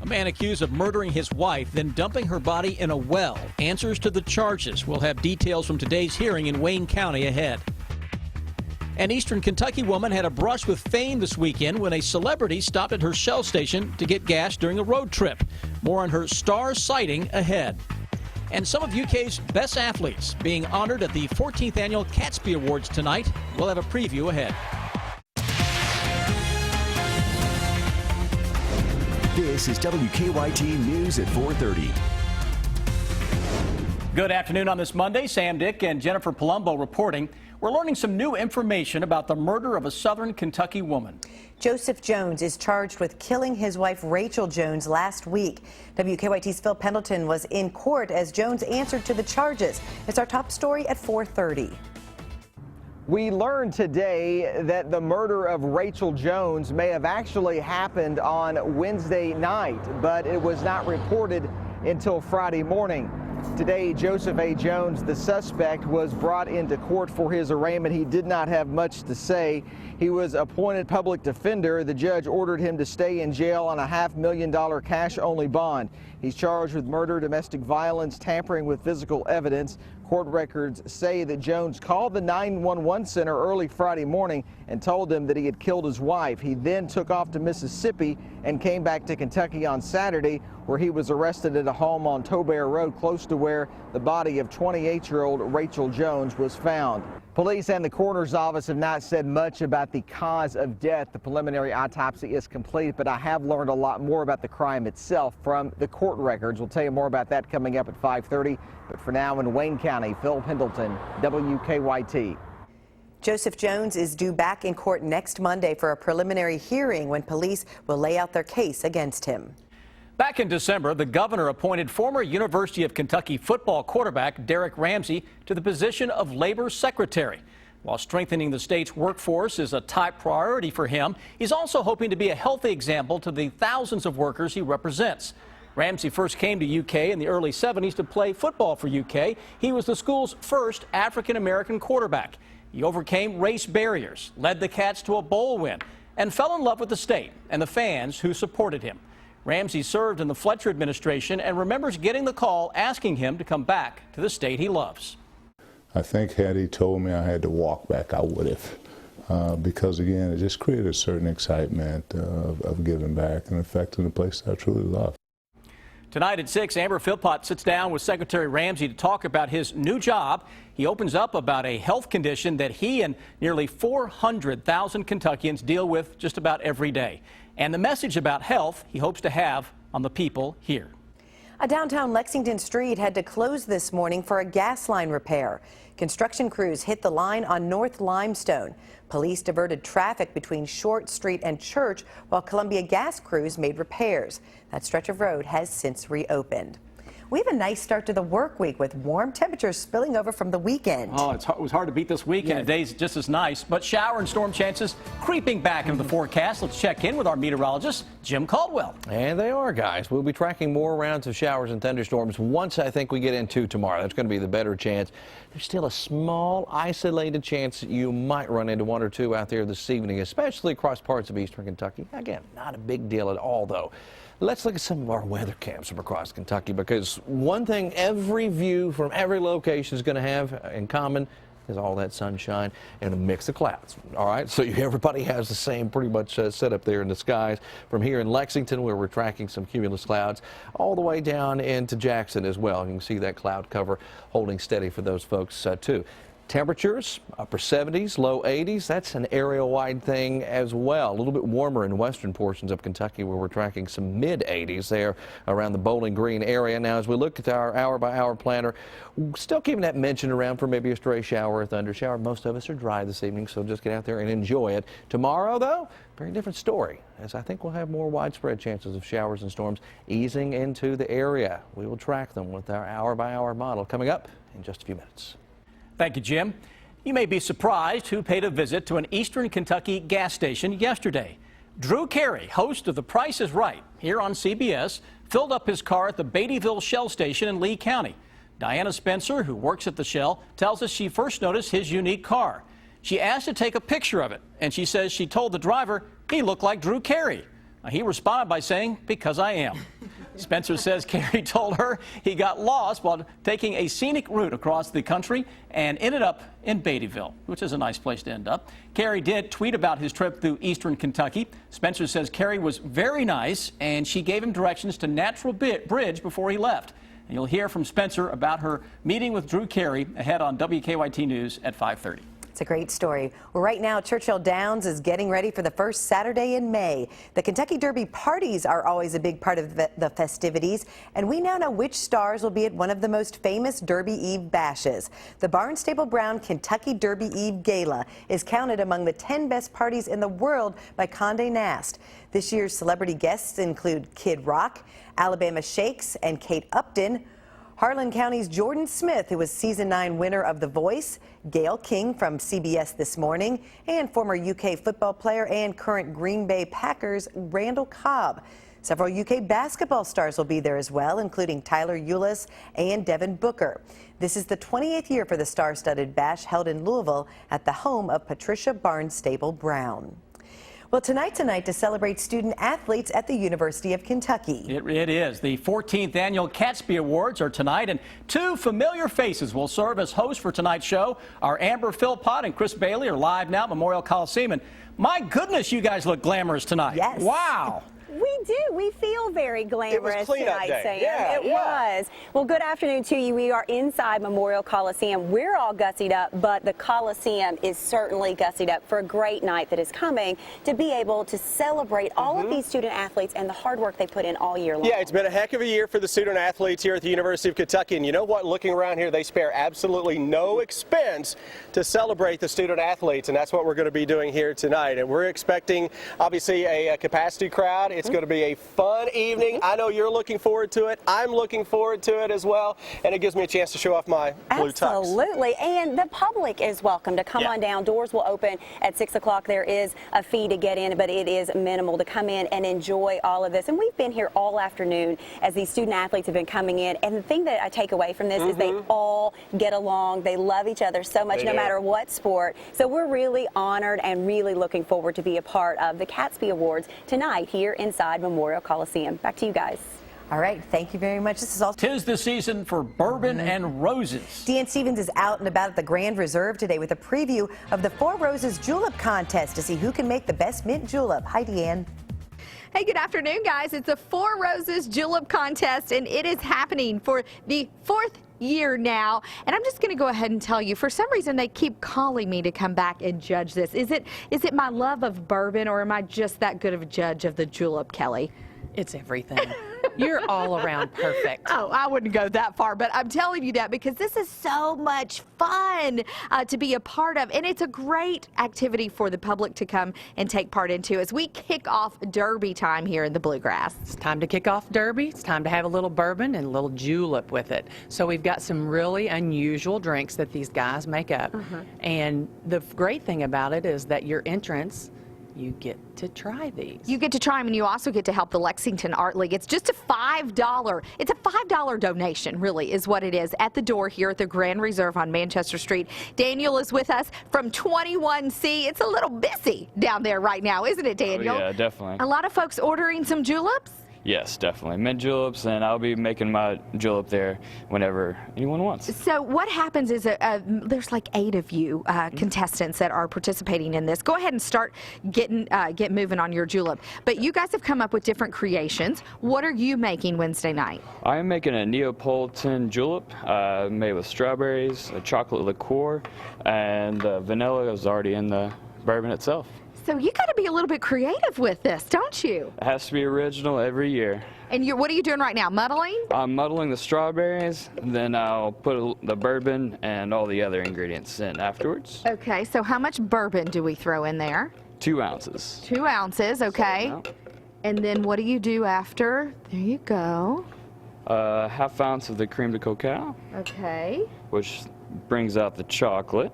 A man accused of murdering his wife, then dumping her body in a well. Answers to the charges. We'll have details from today's hearing in Wayne County ahead. An Eastern Kentucky woman had a brush with fame this weekend when a celebrity stopped at her Shell station to get gas during a road trip. More on her star sighting ahead. And some of UK's best athletes being honored at the 14th Annual Catesby Awards tonight. We'll have a preview ahead. This is WKYT News at 4:30. Good afternoon on this Monday. Sam Dick and Jennifer Palumbo reporting. We're learning some new information about the murder of a southern Kentucky woman. Joseph Jones is charged with killing his wife Rachel Jones last week. WKYT's Phil Pendleton was in court as Jones answered to the charges. It's our top story at 4:30. We learned today that the murder of Rachel Jones may have actually happened on Wednesday night, but it was not reported until Friday morning. Today, Joseph A. Jones, the suspect, was brought into court for his arraignment. He did not have much to say. He was appointed public defender. The judge ordered him to stay in jail on a $500,000 cash-only bond. He's charged with murder, domestic violence, tampering with physical evidence. Court records say that Jones called the 911 center early Friday morning and told them that he had killed his wife. He then took off to Mississippi and came back to Kentucky on Saturday, where he was arrested at a home on Tobear Road, close to where the body of 28-year-old Rachel Jones was found. Police and the coroner's office have not said much about the cause of death. The preliminary autopsy is complete, but I have learned a lot more about the crime itself from the court records. We'll tell you more about that coming up at 5:30. But for now, in Wayne County, Phil Pendleton, WKYT. Joseph Jones is due back in court next Monday for a preliminary hearing when police will lay out their case against him. Back in December, the governor appointed former University of Kentucky football quarterback Derek Ramsey to the position of labor secretary. While strengthening the state's workforce is a top priority for him, he's also hoping to be a healthy example to the thousands of workers he represents. Ramsey first came to UK in the early 70s to play football for UK. He was the school's first African-American quarterback. He overcame race barriers, led the Cats to a bowl win, and fell in love with the state and the fans who supported him. Ramsey served in the Fletcher administration and remembers getting the call asking him to come back to the state he loves. I think had he told me I had to walk back, I would have. Because again, it just created a certain excitement of giving back and affecting the place that I truly love. Tonight at 6, Amber Philpott sits down with Secretary Ramsey to talk about his new job. He opens up about a health condition that he and nearly 400,000 Kentuckians deal with just about every day. And the message about health he hopes to have on the people here. A downtown Lexington street had to close this morning for a gas line repair. Construction crews hit the line on North Limestone. Police diverted traffic between Short Street and Church while Columbia Gas crews made repairs. That stretch of road has since reopened. We have a nice start to the work week with warm temperatures spilling over from the weekend. Oh, it was hard to beat this weekend. Yeah. Today's just as nice, but shower and storm chances creeping back into the forecast. Let's check in with our meteorologist, Jim Caldwell. And they are, guys. We'll be tracking more rounds of showers and thunderstorms once I think we get into tomorrow. That's going to be the better chance. There's still a small, isolated chance that you might run into one or two out there this evening, especially across parts of eastern Kentucky. Again, not a big deal at all, though. Let's look at some of our weather cams from across Kentucky, because one thing every view from every location is going to have in common is all that sunshine and a mix of clouds. All right, so everybody has the same pretty much setup there in the skies. From here in Lexington, where we're tracking some cumulus clouds, all the way down into Jackson as well. You can see that cloud cover holding steady for those folks too. Temperatures, upper 70s, low 80s. That's an area-wide thing as well. A little bit warmer in western portions of Kentucky, where we're tracking some mid-80s there around the Bowling Green area. Now, as we look at our hour-by-hour planner, still keeping that mention around for maybe a stray shower or thunder shower. Most of us are dry this evening, so just get out there and enjoy it. Tomorrow, though, very different story, as I think we'll have more widespread chances of showers and storms easing into the area. We will track them with our hour-by-hour model coming up in just a few minutes. Thank you, Jim. You may be surprised who paid a visit to an eastern Kentucky gas station yesterday. Drew Carey, host of The Price is Right here on CBS, filled up his car at the Beattyville Shell station in Lee County. Diana Spencer, who works at the Shell, tells us she first noticed his unique car. She asked to take a picture of it, and she says she told the driver he looked like Drew Carey. He responded by saying, "Because I am." Spencer says Carrie told her he got lost while taking a scenic route across the country and ended up in Beattyville, which is a nice place to end up. Carrie did tweet about his trip through eastern Kentucky. Spencer says Carrie was very nice and she gave him directions to Natural Bridge before he left. And you'll hear from Spencer about her meeting with Drew Carey ahead on WKYT News at 5:30. It's a great story. Well, right now, Churchill Downs is getting ready for the first Saturday in May. The Kentucky Derby parties are always a big part of the festivities, and we now know which stars will be at one of the most famous Derby Eve bashes. The Barnstable Brown Kentucky Derby Eve Gala is counted among the 10 best parties in the world by Condé Nast. This year's celebrity guests include Kid Rock, Alabama Shakes, and Kate Upton. Harlan County's Jordan Smith, who was Season 9 winner of The Voice, Gayle King from CBS This Morning, and former UK football player and current Green Bay Packers Randall Cobb. Several UK basketball stars will be there as well, including Tyler Ulis and Devin Booker. This is the 28th year for the star-studded bash held in Louisville at the home of Patricia Barnstable Brown. Well, tonight's a night to celebrate student athletes at the University of Kentucky. It is. The 14th annual Catesby Awards are tonight, and two familiar faces will serve as hosts for tonight's show. Our Amber Philpott and Chris Bailey are live now at Memorial Coliseum, and my goodness, you guys look glamorous tonight. Yes. Wow. We do. We feel very glamorous cleanup tonight, day. Sam. Yeah, it was. Well, good afternoon to you. We are inside Memorial Coliseum. We're all gussied up, but the Coliseum is certainly gussied up for a great night that is coming to be able to celebrate all of these student athletes and the hard work they put in all year long. Yeah, it's been a heck of a year for the student athletes here at the University of Kentucky. And you know what? Looking around here, they spare absolutely no expense to celebrate the student athletes. And that's what we're going to be doing here tonight. And we're expecting, obviously, a capacity crowd. It's going to be a fun evening. I know you're looking forward to it. I'm looking forward to it as well. And it gives me a chance to show off my blue tux. Absolutely. And the public is welcome to come on down. Doors will open at 6 o'clock. There is a fee to get in, but it is minimal to come in and enjoy all of this. And we've been here all afternoon as these student athletes have been coming in. And the thing that I take away from this is they all get along. They love each other so much, no matter what sport. So we're really honored and really looking forward to be a part of the Catesby Awards tonight here inside Memorial Coliseum. Back to you guys. All right, thank you very much. This is all. 'Tis the season for bourbon and roses. Deanne Stevens is out and about at the Grand Reserve today with a preview of the Four Roses Julep Contest to see who can make the best mint julep. Hi, Deanne. Hey, good afternoon, guys. It's a Four Roses Julep Contest, and it is happening for the 4th year now. And I'm just going to go ahead and tell you, for some reason, they keep calling me to come back and judge this. Is it my love of bourbon, or am I just that good of a judge of the julep, Kelly? It's everything. You're all around perfect. Oh, I wouldn't go that far, but I'm telling you that because this is so much fun to be a part of, and it's a great activity for the public to come and take part into as we kick off Derby time here in the Bluegrass. It's time to kick off Derby. It's time to have a little bourbon and a little julep with it. So we've got some really unusual drinks that these guys make up. And the great thing about it is that your entrance, you get to try these. You get to try them, and you also get to help the Lexington Art League. It's just a $5. It's a $5 donation, really, is what it is, at the door here at the Grand Reserve on Manchester Street. Daniel is with us from 21C. It's a little busy down there right now, isn't it, Daniel? Oh, yeah, definitely. A lot of folks ordering some juleps? Yes, definitely. Mint juleps, and I'll be making my julep there whenever anyone wants. So what happens is there's like 8 of you contestants that are participating in this. Go ahead and start get moving on your julep. But you guys have come up with different creations. What are you making Wednesday night? I am making a Neapolitan julep made with strawberries, a chocolate liqueur, and the vanilla is already in the bourbon itself. So you got to be a little bit creative with this, don't you? It has to be original every year. And what are you doing right now, muddling? I'm muddling the strawberries, then I'll put the bourbon and all the other ingredients in afterwards. Okay, so how much bourbon do we throw in there? 2 ounces. 2 ounces, okay. And then what do you do after? There you go. Half ounce of the creme de cacao. Okay. Which brings out the chocolate.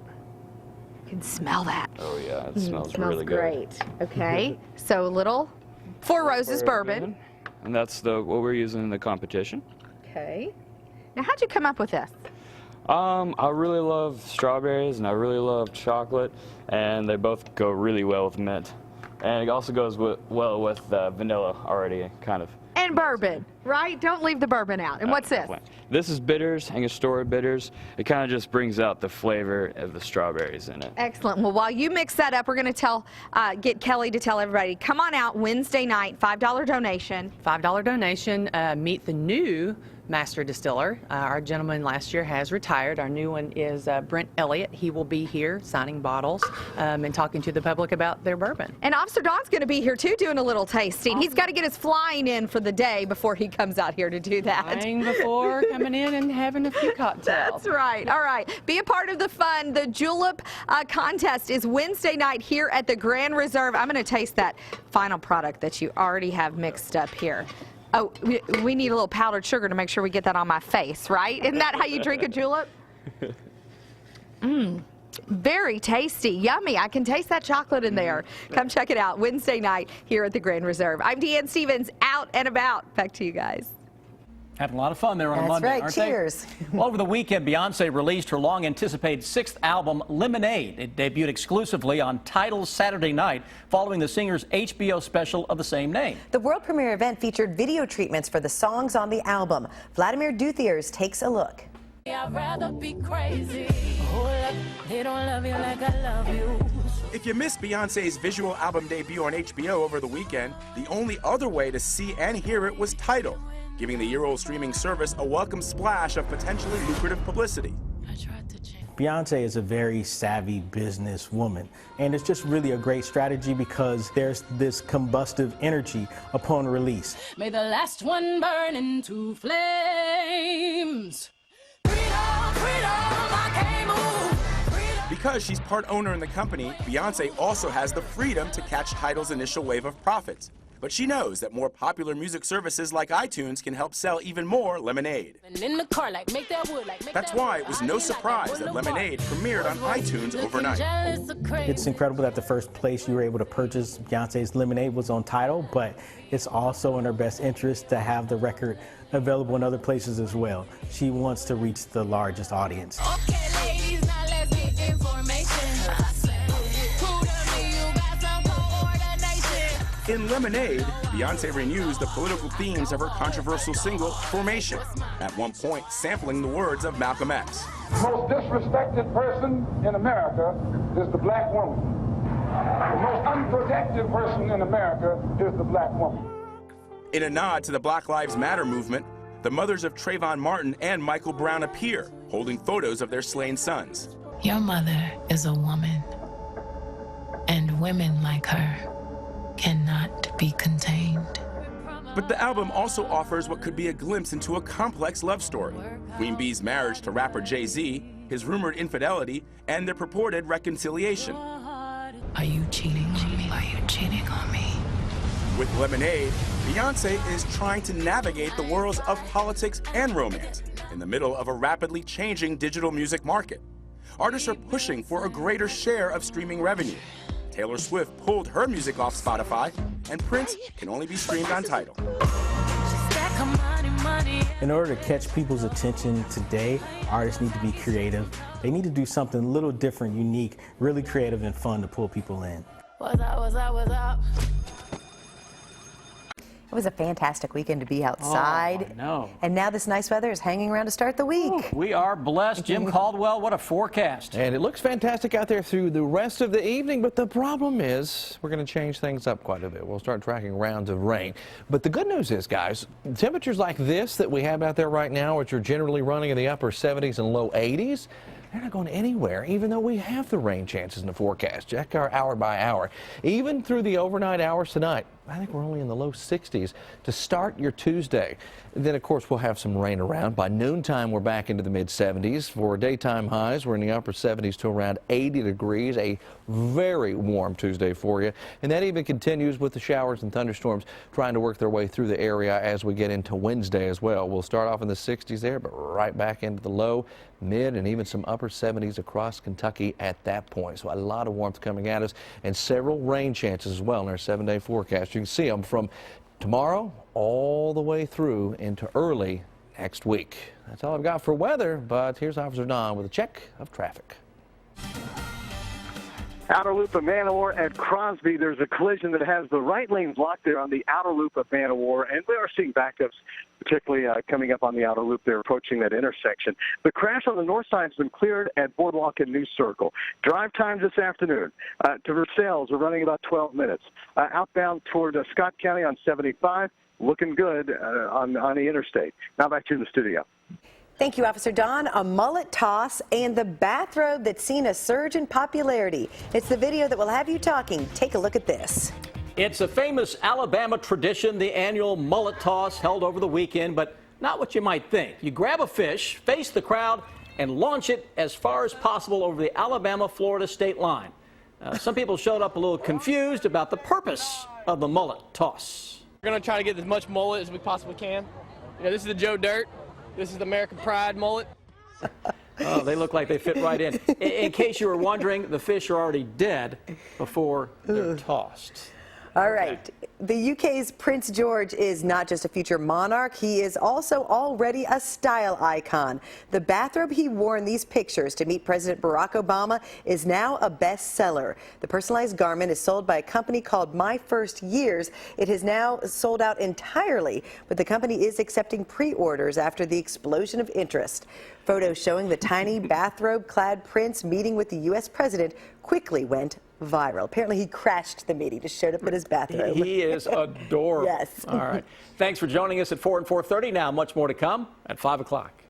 You can smell that. Oh yeah, it smells really good. Great. Okay, so a little Four Roses bourbon. And that's what we're using in the competition. Okay. Now, how'd you come up with this? I really love strawberries and I really love chocolate, and they both go really well with mint. And it also goes well with vanilla already, kind of. And bourbon, right? Don't leave the bourbon out. And what's this? Definitely. This is bitters, Angostura bitters. It kind of just brings out the flavor of the strawberries in it. Excellent. Well, while you mix that up, we're going to get Kelly to tell everybody, come on out Wednesday night, $5 donation. $5 donation, meet the new master distiller. Our gentleman last year has retired. Our new one is Brent Elliott. He will be here signing bottles and talking to the public about their bourbon. And Officer Don's going to be here too doing a little tasting. He's got to get his flying in for the day before he comes out here to do that. Flying before coming in and having a few cocktails. That's right. All right. Be a part of the fun. The Julep contest is Wednesday night here at the Grand Reserve. I'm going to taste that final product that you already have mixed up here. Oh, we need a little powdered sugar to make sure we get that on my face, right? Isn't that how you drink a julep? Very tasty. Yummy. I can taste that chocolate in there. Come check it out Wednesday night here at the Grand Reserve. I'm Deanne Stevens, out and about. Back to you guys. Having a lot of fun there on a That's Monday, right. aren't Cheers. they? Well, over the weekend, Beyonce released her long-anticipated 6th album, Lemonade. It debuted exclusively on Tidal's Saturday night, following the singer's HBO special of the same name. The world premiere event featured video treatments for the songs on the album. Vladimir Duthiers takes a look. I'd rather be crazy. Hold up, they don't love you like I love you. If you missed Beyonce's visual album debut on HBO over the weekend, the only other way to see and hear it was Tidal, giving the year-old streaming service a welcome splash of potentially lucrative publicity. Beyonce is a very savvy businesswoman, and it's just really a great strategy because there's this combustive energy upon release. May the last one burn into flames. Freedom, freedom, I can't move. Freedom. Because she's part owner in the company, Beyonce also has the freedom to catch Tidal's initial wave of profits. But she knows that more popular music services like iTunes can help sell even more Lemonade. And in the car, like, make that wood, like, make That's that why wood. it was no surprise that Lemonade premiered on iTunes overnight. It's incredible that the first place you were able to purchase Beyonce's Lemonade was on Tidal, but it's also in her best interest to have the record available in other places as well. She wants to reach the largest audience. Okay, ladies, now let's get information. In Lemonade, Beyonce renews the political themes of her controversial single, Formation, at one point sampling the words of Malcolm X. The most disrespected person in America is the black woman. The most unprotected person in America is the black woman. In a nod to the Black Lives Matter movement, the mothers of Trayvon Martin and Michael Brown appear, holding photos of their slain sons. Your mother is a woman, and women like her cannot be contained. But the album also offers what could be a glimpse into a complex love story. Queen Bee's marriage to rapper Jay-Z, his rumored infidelity, and their purported reconciliation. Are you cheating on me? Are you cheating on me? With Lemonade, Beyonce is trying to navigate the worlds of politics and romance in the middle of a rapidly changing digital music market. Artists are pushing for a greater share of streaming revenue. Taylor Swift pulled her music off Spotify, and Prince can only be streamed on Tidal. In order to catch people's attention today, artists need to be creative. They need to do something a little different, unique, really creative and fun to pull people in. What's up? It was a fantastic weekend to be outside. Oh, I know. And now this nice weather is hanging around to start the week. We are blessed. Jim Caldwell, what a forecast. And it looks fantastic out there through the rest of the evening, but the problem is we're going to change things up quite a bit. We'll start tracking rounds of rain. But the good news is, guys, temperatures like this that we have out there right now, which are generally running in the upper 70s and low 80s, they're not going anywhere, even though we have the rain chances in the forecast. Check our hour by hour. Even through the overnight hours tonight, I think we're only in the low 60s to start your Tuesday. Then, of course, we'll have some rain around. By noontime, we're back into the mid-70s. For daytime highs, we're in the upper 70s to around 80 degrees. A very warm Tuesday for you. And that even continues with the showers and thunderstorms trying to work their way through the area as we get into Wednesday as well. We'll start off in the 60s there, but right back into the low, mid, and even some upper 70s across Kentucky at that point. So a lot of warmth coming at us and several rain chances as well in our 7-day forecast. You can see them from tomorrow all the way through into early next week. That's all I've got for weather, but here's Officer Don with a check of traffic. Outer loop of Manowar at Crosby. There's a collision that has the right lane blocked there on the outer loop of Manowar, and we are seeing backups, particularly coming up on the outer loop there, approaching that intersection. The crash on the north side has been cleared at Boardwalk and New Circle. Drive times this afternoon to Versailles are running about 12 minutes. Outbound toward Scott County on 75, looking good on the interstate. Now back to you in the studio. Thank you, Officer Don. A mullet toss and the bathrobe that's seen a surge in popularity. It's the video that will have you talking. Take a look at this. It's a famous Alabama tradition, the annual mullet toss held over the weekend, but not what you might think. You grab a fish, face the crowd, and launch it as far as possible over the Alabama-Florida state line. Some people showed up a little confused about the purpose of the mullet toss. We're going to try to get as much mullet as we possibly can. You know, this is the Joe Dirt. This is the American Pride mullet. Oh, they look like they fit right in. In case you were wondering, the fish are already dead before they're tossed. All right. The UK's Prince George is not just a future monarch, he is also already a style icon. The bathrobe he wore in these pictures to meet President Barack Obama is now a bestseller. The personalized garment is sold by a company called My First Years. It has now sold out entirely, but the company is accepting pre-orders after the explosion of interest. Photos showing the tiny bathrobe-clad prince meeting with the U.S. president quickly went viral. Apparently he crashed the meeting, just showed up in his bathrobe. He is adorable. Yes. All right. Thanks for joining us at 4 and 4:30. Now much more to come at 5 o'clock.